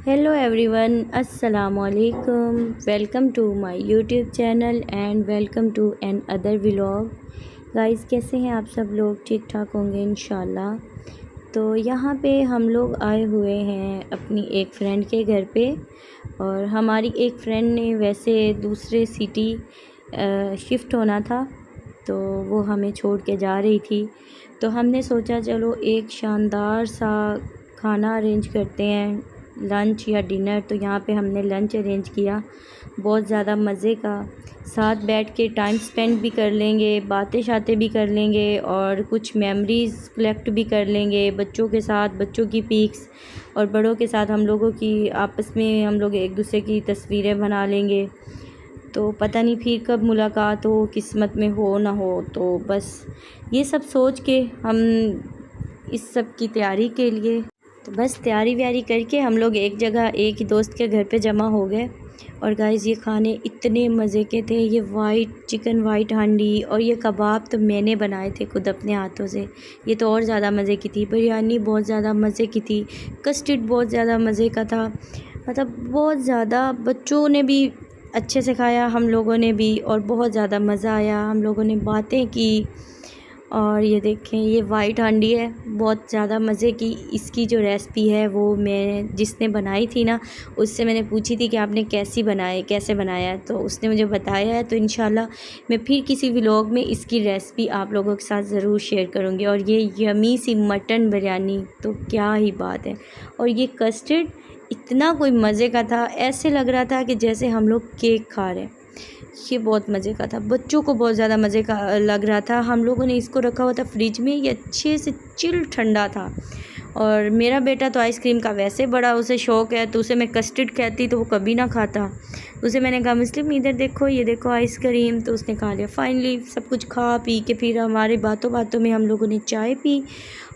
Hello everyone, Assalamu alaikum. Welcome to my YouTube channel and welcome to another vlog. Guys कैसे हैं आप सब लोग? ठीक ठाक होंगे इंशाल्लाह। तो यहाँ पे हम लोग आए हुए हैं अपनी एक फ्रेंड के घर पे, और हमारी एक फ्रेंड ने वैसे दूसरे सिटी शिफ्ट होना था, तो वो हमें छोड़ के जा रही थी। तो हमने सोचा चलो एक शानदार सा खाना अरेंज करते हैं, लंच या डिनर। तो यहाँ पे हमने लंच अरेंज किया, बहुत ज़्यादा मज़े का। साथ बैठ के टाइम स्पेंड भी कर लेंगे, बातें शातें भी कर लेंगे और कुछ मेमोरीज़ कलेक्ट भी कर लेंगे बच्चों के साथ, बच्चों की पिक्स और बड़ों के साथ हम लोगों की आपस में हम लोग एक दूसरे की तस्वीरें बना लेंगे। तो पता नहीं फिर कब मुलाकात हो, किस्मत में हो ना हो। तो बस ये सब सोच के हम इस सब की तैयारी के लिए तो बस तैयारी व्यारी करके हम लोग एक जगह एक ही दोस्त के घर पे जमा हो गए। और गाइस ये खाने इतने मज़े के थे, ये वाइट हांडी और ये कबाब तो मैंने बनाए थे खुद अपने हाथों से। ये तो और ज़्यादा मज़े की थी। बिरयानी बहुत ज़्यादा मज़े की थी, कस्टर्ड बहुत ज़्यादा मज़े का था। मतलब बहुत ज़्यादा बच्चों ने भी अच्छे से खाया, हम लोगों ने भी, और बहुत ज़्यादा मज़ा आया। हम लोगों ने बातें की। और ये देखें, ये वाइट हांडी है, बहुत ज़्यादा मज़े की। इसकी जो रेसिपी है वो मैं जिसने बनाई थी ना, उससे मैंने पूछी थी कि आपने कैसे बनाया है, तो उसने मुझे बताया है। तो इंशाल्लाह मैं फिर किसी व्लॉग में इसकी रेसिपी आप लोगों के साथ ज़रूर शेयर करूँगी। और ये यमी सी मटन बिरयानी तो क्या ही बात है। और ये कस्टर्ड इतना कोई मज़े का था, ऐसे लग रहा था कि जैसे हम लोग केक खा रहे हैं। ये बहुत मज़े का था, बच्चों को बहुत ज़्यादा मज़े का लग रहा था। हम लोगों ने इसको रखा हुआ था फ्रिज में, ये अच्छे से चिल ठंडा था। और मेरा बेटा तो आइसक्रीम का वैसे बड़ा उसे शौक़ है, तो उसे मैं कस्टर्ड कहती तो वो कभी ना खाता। उसे मैंने कहा मुस्लिम इधर देखो, ये देखो आइसक्रीम, तो उसने खा लिया। फाइनली सब कुछ खा पी के फिर हमारे बातों बातों में हम लोगों ने चाय पी।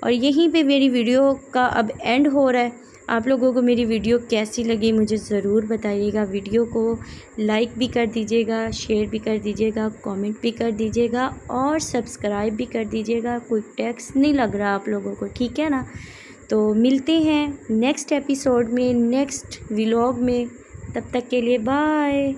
और यहीं पे मेरी वीडियो का अब एंड हो रहा है। आप लोगों को मेरी वीडियो कैसी लगी मुझे ज़रूर बताइएगा। वीडियो को लाइक भी कर दीजिएगा, शेयर भी कर दीजिएगा, कमेंट भी कर दीजिएगा और सब्सक्राइब भी कर दीजिएगा। कोई टैक्स नहीं लग रहा आप लोगों को, ठीक है ना? तो मिलते हैं नेक्स्ट एपिसोड में, नेक्स्ट व्लॉग में। तब तक के लिए बाय।